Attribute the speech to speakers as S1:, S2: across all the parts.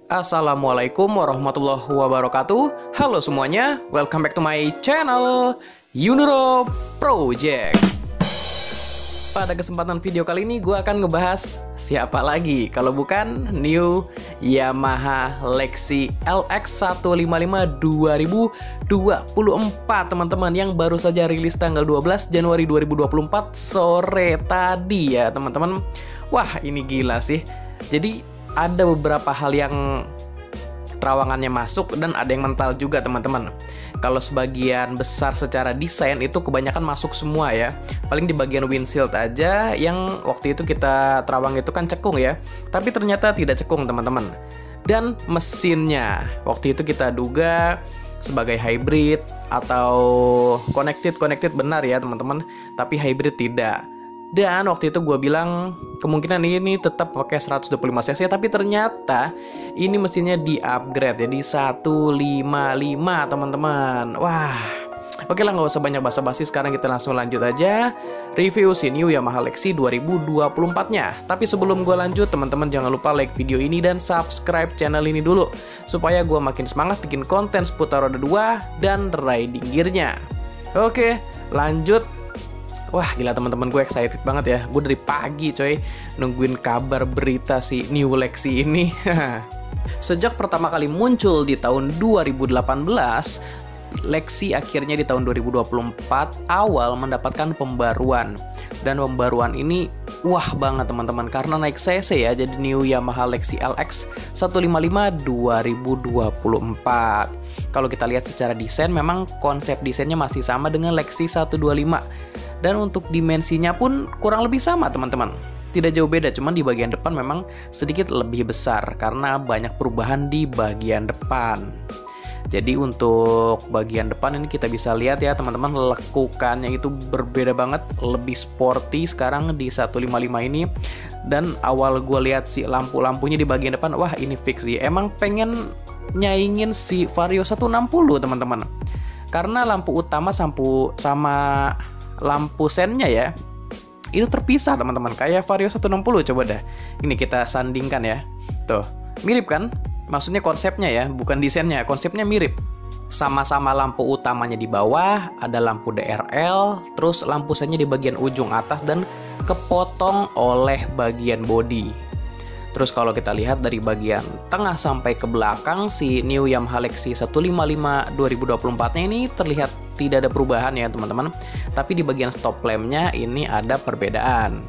S1: Assalamualaikum warahmatullahi wabarakatuh. Halo semuanya, welcome back to my channel Yunuro Project. Pada kesempatan video kali ini gue akan ngebahas siapa lagi kalau bukan new Yamaha Lexi LX155 2024 teman-teman, yang baru saja rilis tanggal 12 Januari 2024 sore tadi ya teman-teman. Wah, ini gila sih. Jadi ada beberapa hal yang terawangannya masuk dan ada yang mental juga teman-teman. Kalau sebagian besar secara desain itu kebanyakan masuk semua ya. Paling di bagian windshield aja yang waktu itu kita terawang itu kan cekung ya. Tapi ternyata tidak cekung teman-teman. Dan mesinnya waktu itu kita duga sebagai hybrid atau connected benar ya teman-teman. Tapi hybrid tidak. Dan waktu itu gue bilang kemungkinan ini tetap pakai 125 cc, tapi ternyata ini mesinnya di-upgrade jadi 155 teman-teman. Wah, oke lah, nggak usah banyak basa-basi, sekarang kita langsung lanjut aja review si new Yamaha Lexi 2024-nya. Tapi sebelum gue lanjut, teman-teman jangan lupa like video ini dan subscribe channel ini dulu supaya gue makin semangat bikin konten seputar roda 2 dan riding gear-nya. Oke, lanjut. Wah gila teman-teman, gue excited banget ya. Gue dari pagi coy nungguin kabar berita si new Lexi ini. Sejak pertama kali muncul di tahun 2018, Lexi akhirnya di tahun 2024 awal mendapatkan pembaruan. Dan pembaruan ini wah banget teman-teman, karena naik cc ya, jadi new Yamaha Lexi LX 155 2024. Kalau kita lihat secara desain, memang konsep desainnya masih sama dengan Lexi 125. Dan untuk dimensinya pun kurang lebih sama teman-teman. Tidak jauh beda, cuman di bagian depan memang sedikit lebih besar karena banyak perubahan di bagian depan. Jadi untuk bagian depan ini kita bisa lihat ya teman-teman, lekukannya itu berbeda banget, lebih sporty sekarang di 155 ini. Dan awal gue lihat si lampu-lampunya di bagian depan, wah ini fix sih. Emang pengen nyaingin si Vario 160 teman-teman. Karena lampu utama sama lampu sennya ya itu terpisah teman-teman, kayak Vario 160. Coba dah ini kita sandingkan ya, tuh mirip kan, maksudnya konsepnya ya, bukan desainnya, konsepnya mirip. Sama-sama lampu utamanya di bawah, ada lampu DRL, terus lampu sennya di bagian ujung atas dan kepotong oleh bagian bodi. Terus kalau kita lihat dari bagian tengah sampai ke belakang, si new Yamaha Lexi 155 2024-nya ini terlihat tidak ada perubahan ya teman-teman. Tapi di bagian stop lamp-nya ini ada perbedaan.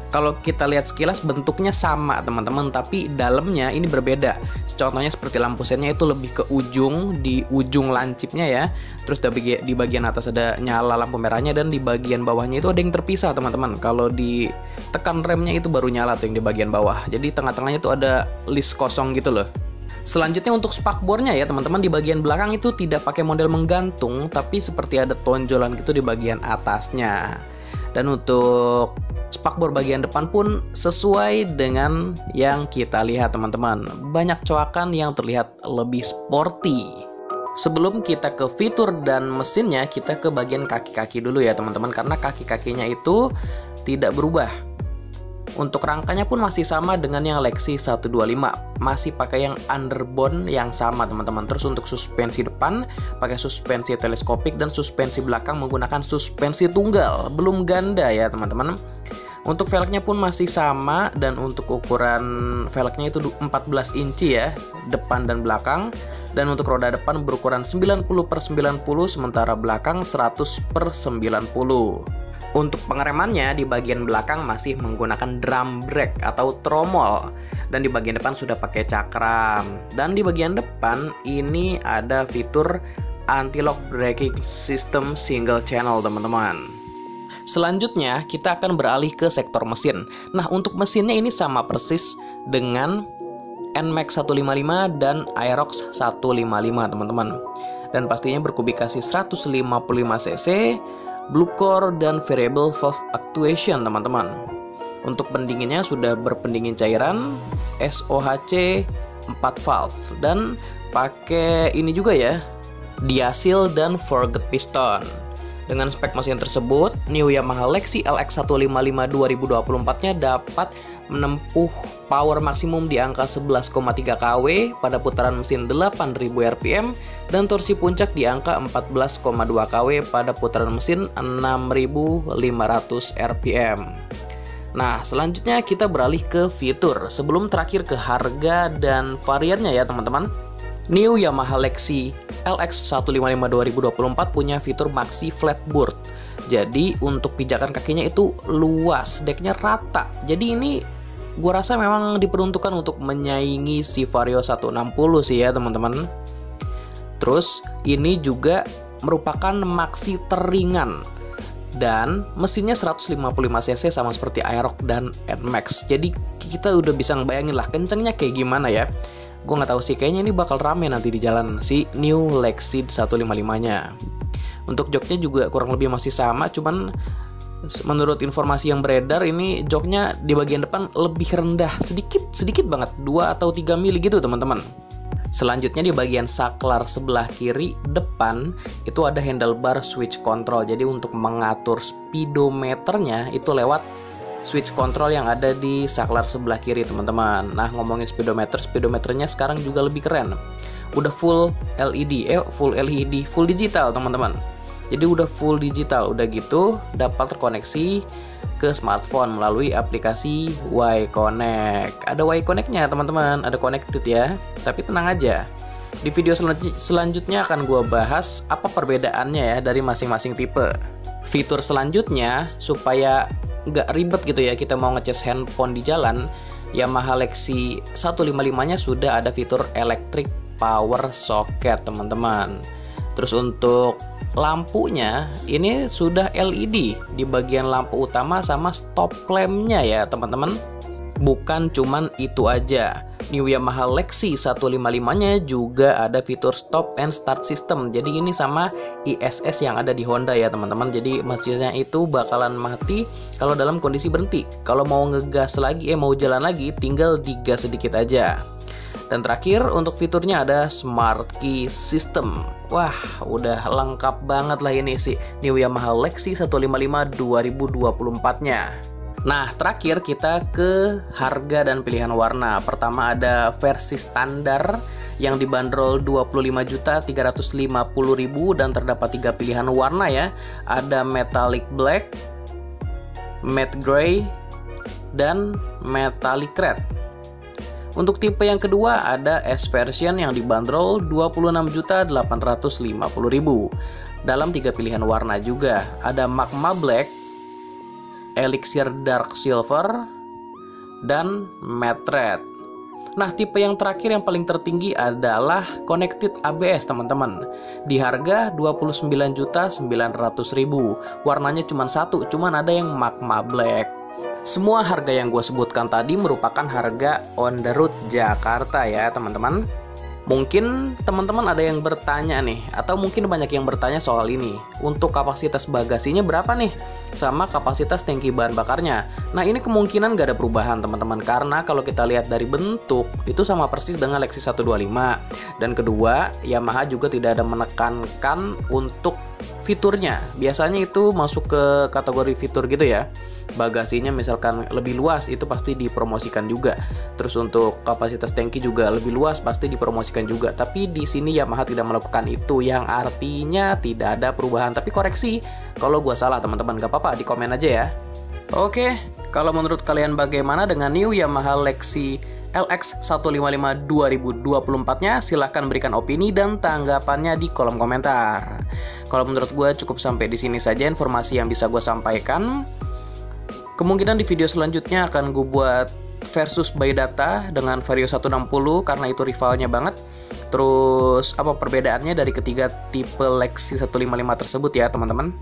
S1: Kalau kita lihat sekilas bentuknya sama teman-teman, tapi dalamnya ini berbeda. Contohnya seperti lampu sennya itu lebih ke ujung, di ujung lancipnya ya. Terus di bagian atas ada nyala lampu merahnya, dan di bagian bawahnya itu ada yang terpisah teman-teman. Kalau ditekan remnya itu baru nyala tuh yang di bagian bawah. Jadi tengah-tengahnya tuh ada list kosong gitu loh. Selanjutnya untuk spakbornya ya teman-teman, di bagian belakang itu tidak pakai model menggantung, tapi seperti ada tonjolan gitu di bagian atasnya. Dan untuk spakbor bagian depan pun sesuai dengan yang kita lihat teman-teman, banyak coakan yang terlihat lebih sporty. Sebelum kita ke fitur dan mesinnya, kita ke bagian kaki-kaki dulu ya teman-teman, karena kaki-kakinya itu tidak berubah. Untuk rangkanya pun masih sama dengan yang Lexi 125, masih pakai yang underbone yang sama teman-teman. Terus untuk suspensi depan pakai suspensi teleskopik, dan suspensi belakang menggunakan suspensi tunggal, belum ganda ya teman-teman. Untuk velgnya pun masih sama, dan untuk ukuran velgnya itu 14 inci ya, depan dan belakang. Dan untuk roda depan berukuran 90/90, sementara belakang 100/90. Untuk pengeremannya di bagian belakang masih menggunakan drum brake atau tromol, dan di bagian depan sudah pakai cakram. Dan di bagian depan ini ada fitur anti-lock braking system single channel teman-teman. Selanjutnya kita akan beralih ke sektor mesin. Nah untuk mesinnya ini sama persis dengan NMAX 155 dan Aerox 155 teman-teman. Dan pastinya berkubikasi 155 cc, blue core, dan variable valve actuation teman-teman. Untuk pendinginnya sudah berpendingin cairan SOHC 4 valve, dan pakai ini juga ya, diasil dan forget piston. Dengan spek mesin tersebut, new Yamaha Lexi LX155 2024-nya dapat menempuh power maksimum di angka 11,3 kW pada putaran mesin 8000 rpm dan torsi puncak di angka 14,2 kW pada putaran mesin 6500 rpm. Nah, selanjutnya kita beralih ke fitur. Sebelum terakhir ke harga dan variannya ya teman-teman. New Yamaha Lexi LX 155 2024 punya fitur Maxi Flatboard. Jadi untuk pijakan kakinya itu luas, decknya rata. Jadi ini gua rasa memang diperuntukkan untuk menyaingi si Vario 160 sih ya teman-teman. Terus ini juga merupakan maxi teringan dan mesinnya 155 cc sama seperti Aerox dan NMAX. Jadi kita udah bisa ngebayangin lah kencengnya kayak gimana ya. Gue nggak tahu sih, kayaknya ini bakal rame nanti di jalan si New Lexi 155-nya. Untuk joknya juga kurang lebih masih sama, cuman menurut informasi yang beredar ini joknya di bagian depan lebih rendah sedikit banget, 2 atau 3 mili gitu teman-teman. Selanjutnya di bagian saklar sebelah kiri depan itu ada handlebar switch control. Jadi untuk mengatur speedometernya itu lewat switch control yang ada di saklar sebelah kiri teman-teman. Nah, ngomongin speedometernya sekarang juga lebih keren. Udah full LED, full digital teman-teman. Jadi udah full digital, udah gitu dapat terkoneksi ke smartphone melalui aplikasi Y-Connect. Ada Y-Connect-nya teman-teman, ada connected ya. Tapi tenang aja, di video selanjutnya akan gue bahas apa perbedaannya ya dari masing-masing tipe. Fitur selanjutnya supaya nggak ribet gitu ya kita mau ngecas handphone di jalan, Yamaha Lexi 155-nya sudah ada fitur electric power socket teman-teman. Terus untuk lampunya ini sudah LED di bagian lampu utama sama stop lampnya ya teman-teman. Bukan cuman itu aja, New Yamaha Lexi 155-nya juga ada fitur stop and start system. Jadi ini sama ISS yang ada di Honda ya teman-teman. Jadi mesinnya itu bakalan mati kalau dalam kondisi berhenti. Kalau mau ngegas lagi, mau jalan lagi, tinggal digas sedikit aja. Dan terakhir untuk fiturnya ada Smart Key System. Wah, udah lengkap banget lah ini sih New Yamaha Lexi 155 2024-nya. Nah, terakhir kita ke harga dan pilihan warna. Pertama ada versi standar yang dibanderol 25.350.000 dan terdapat 3 pilihan warna ya. Ada metallic black, matte gray, dan metallic red. Untuk tipe yang kedua ada S version yang dibanderol 26.850.000 dalam 3 pilihan warna juga. Ada magma black, elixir dark silver, dan matte red. Nah, tipe yang terakhir yang paling tertinggi adalah connected ABS teman-teman. Di harga 29.900.000. Warnanya cuma satu, cuman ada yang magma black. Semua harga yang gue sebutkan tadi merupakan harga on the road Jakarta ya teman-teman. Mungkin teman-teman ada yang bertanya nih, atau mungkin banyak yang bertanya soal ini. Untuk kapasitas bagasinya berapa nih? Sama kapasitas tangki bahan bakarnya. Nah, ini kemungkinan gak ada perubahan teman-teman, karena kalau kita lihat dari bentuk itu sama persis dengan Lexi 125. Dan kedua, Yamaha juga tidak ada menekankan untuk fiturnya. Biasanya itu masuk ke kategori fitur gitu ya. Bagasinya misalkan lebih luas itu pasti dipromosikan juga. Terus untuk kapasitas tangki juga lebih luas pasti dipromosikan juga. Tapi di sini Yamaha tidak melakukan itu, yang artinya tidak ada perubahan. Tapi koreksi kalau gua salah teman-teman, gak apa-apa, di komen aja ya. Oke, kalau menurut kalian bagaimana dengan New Yamaha Lexi LX 155 2024-nya? Silahkan berikan opini dan tanggapannya di kolom komentar. Kalau menurut gue cukup sampai di sini saja informasi yang bisa gue sampaikan. Kemungkinan di video selanjutnya akan gue buat versus by data dengan Vario 160 karena itu rivalnya banget. Terus apa perbedaannya dari ketiga tipe Lexi 155 tersebut ya teman-teman.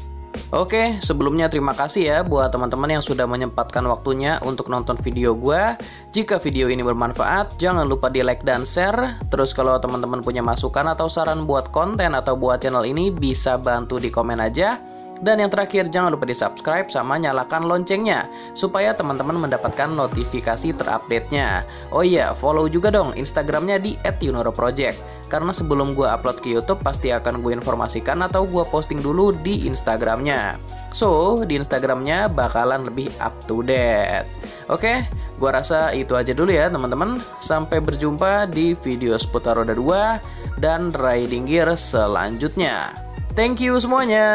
S1: Oke, sebelumnya terima kasih ya buat teman-teman yang sudah menyempatkan waktunya untuk nonton video gue. Jika video ini bermanfaat, jangan lupa di like dan share. Terus kalau teman-teman punya masukan atau saran buat konten atau buat channel ini, bisa bantu di komen aja. Dan yang terakhir, jangan lupa di subscribe sama nyalakan loncengnya supaya teman-teman mendapatkan notifikasi terupdate-nya. Oh iya, follow juga dong Instagramnya di @yunoroproject. Karena sebelum gue upload ke YouTube pasti akan gue informasikan atau gue posting dulu di Instagramnya. So, di Instagramnya bakalan lebih up to date. Oke, gua rasa itu aja dulu ya teman-teman. Sampai berjumpa di video seputar roda 2 dan riding gear selanjutnya. Thank you semuanya.